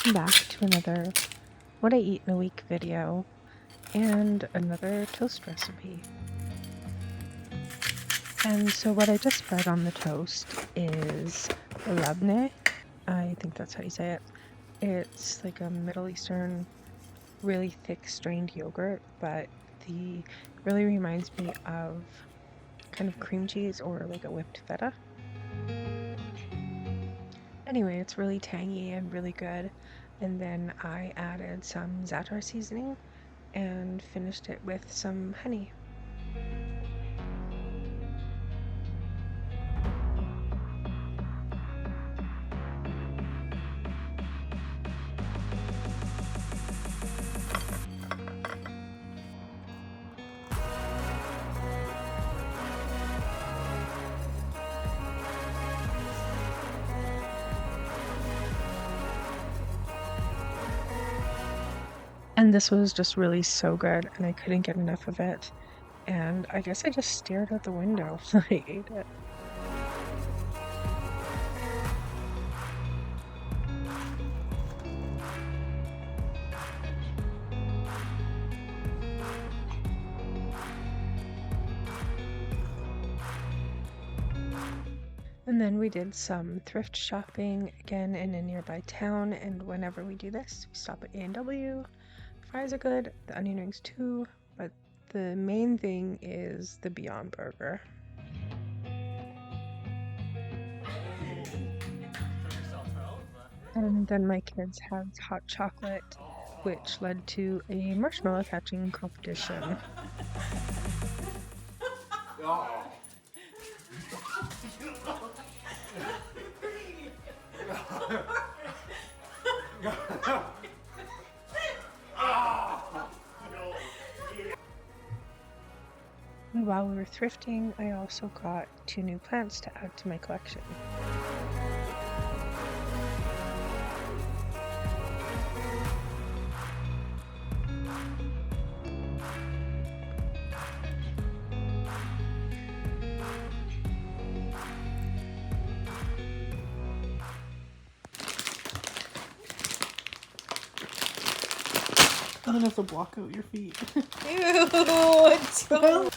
welcome back to another What I Eat in a Week video and another toast recipe. And so what I just spread on the toast is labneh. I think that's how you say it. It's like a Middle Eastern, really thick strained yogurt, but it really reminds me of kind of cream cheese or like a whipped feta. Anyway, it's really tangy and really good. And then I added some za'atar seasoning and finished it with some honey. And this was just really so good, and I couldn't get enough of it. And I guess I just stared out the window when I ate it. And then we did some thrift shopping again in a nearby town, and whenever we do this, we stop at A&W. Fries are good, the onion rings too, but the main thing is the Beyond Burger. And then my kids had hot chocolate, which led to a marshmallow catching competition. And while we were thrifting, I also got 2 new plants to add to my collection. I'm gonna have to block out your feet. Ew, it's so...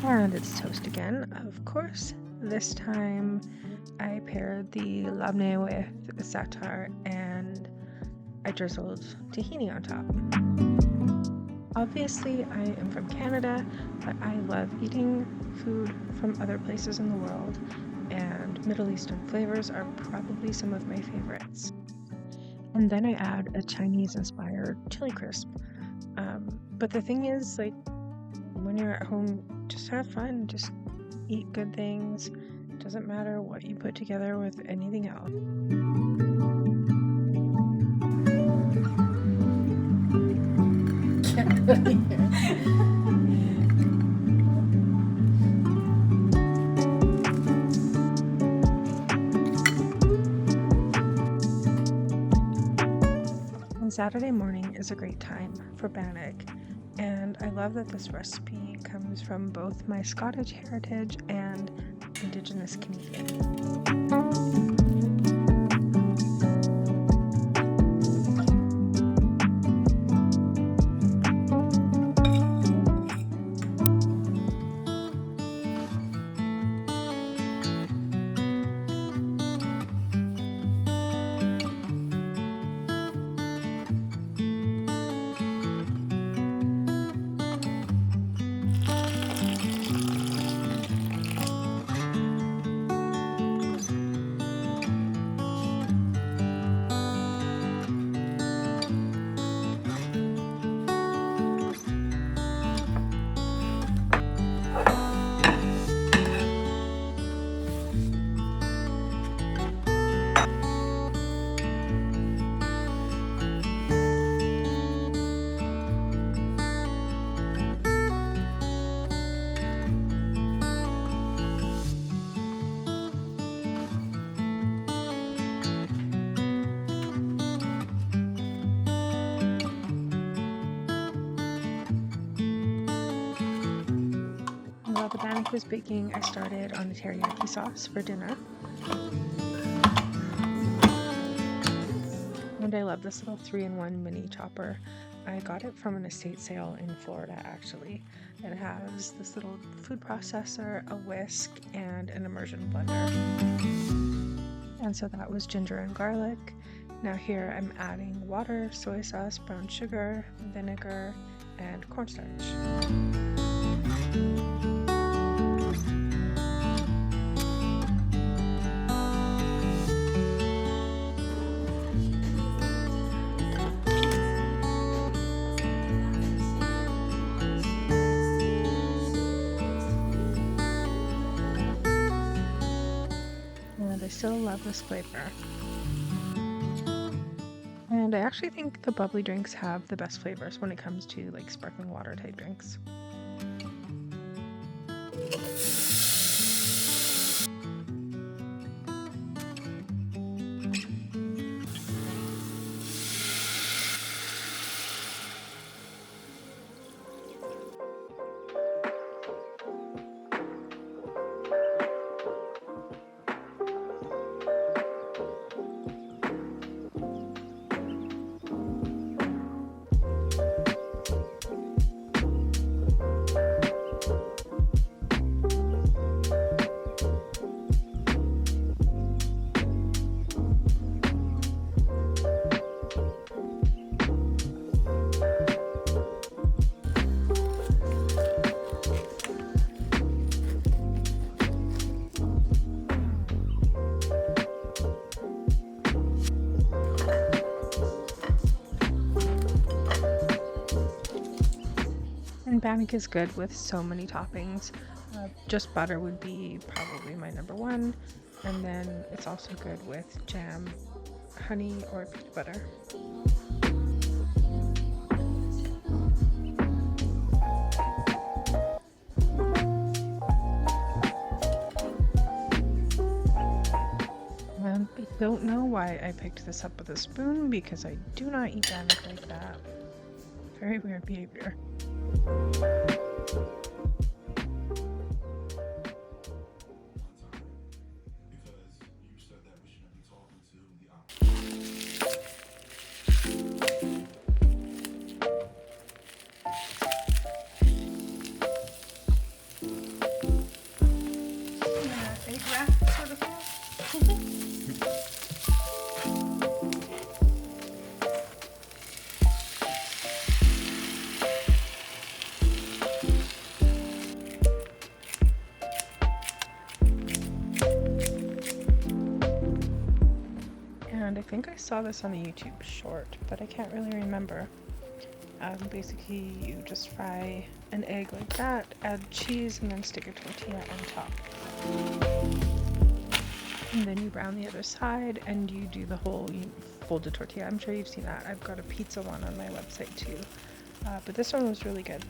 And it's toast again, of course. This time I paired the labneh with za'atar and I drizzled tahini on top. Obviously, I am from Canada, but I love eating food from other places in the world, and Middle Eastern flavors are probably some of my favorites. And then I add a Chinese-inspired chili crisp. But the thing is, like, when you're at home, just have fun, just eat good things. It doesn't matter what you put together with anything else. And Saturday morning is a great time for bannock, and I love that this recipe comes from both my Scottish heritage and Indigenous Canadian. the bannock was baking, I started on the teriyaki sauce for dinner. And I love this little 3-in-1 mini chopper. I got it from an estate sale in Florida, actually. It has this little food processor, a whisk, and an immersion blender. And so that was ginger and garlic. Now here I'm adding water, soy sauce, brown sugar, vinegar, and cornstarch. And I still love this flavor. And I actually think the bubbly drinks have the best flavors when it comes to like sparkling water type drinks. And bannock is good with so many toppings. Just butter would be probably my number one. And then it's also good with jam, honey, or peanut butter. And I don't know why I picked this up with a spoon because I do not eat bannock like that. Very weird behavior. Egg wrap sort of thing. And I think I saw this on a YouTube short, but I can't really remember. Basically, you just fry an egg like that, add cheese, and then stick a tortilla on top. And then you brown the other side, and you do the whole fold the tortilla. I'm sure you've seen that. I've got a pizza one on my website too. But this one was really good.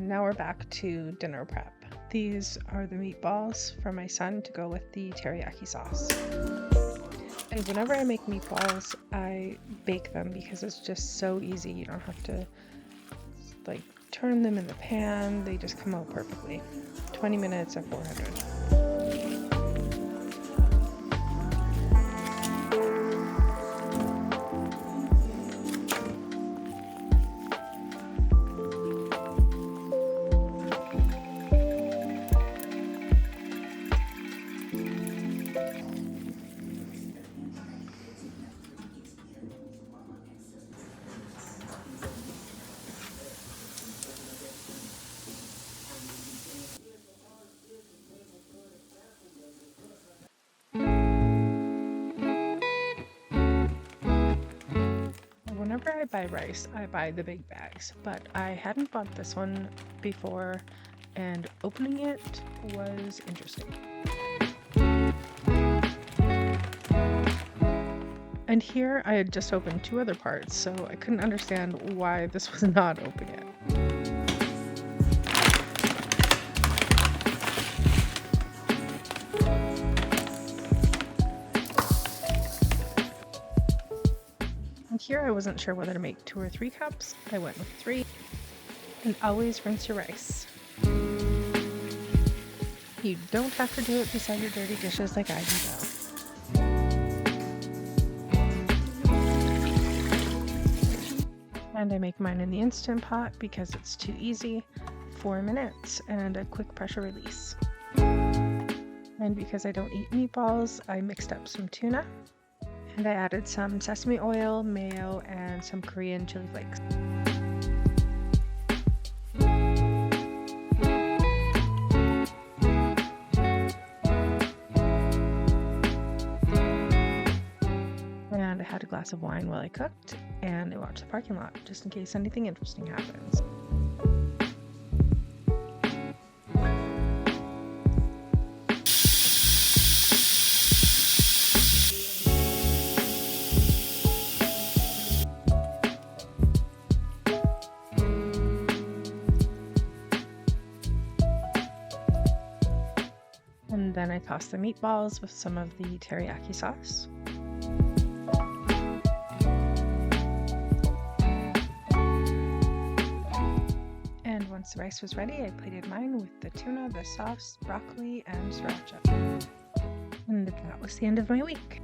Now we're back to dinner prep. These are the meatballs for my son to go with the teriyaki sauce. And whenever I make meatballs, I bake them because it's just so easy. You don't have to like turn them in the pan. They just come out perfectly. 20 minutes at 400. whenever I buy rice, I buy the big bags, but I hadn't bought this one before, and opening it was interesting. And here I had just opened 2 other parts, so I couldn't understand why this was not open yet. And here I wasn't sure whether to make 2 or 3 cups. I went with 3. And always rinse your rice. You don't have to do it beside your dirty dishes like I do though. And I make mine in the Instant Pot because it's too easy. 4 minutes and a quick pressure release. And because I don't eat meatballs, I mixed up some tuna. And I added some sesame oil, mayo, and some Korean chili flakes. And I had a glass of wine while I cooked, and I watched the parking lot just in case anything interesting happens. And then I tossed the meatballs with some of the teriyaki sauce. And once the rice was ready, I plated mine with the tuna, the sauce, broccoli, and sriracha. And that was the end of my week.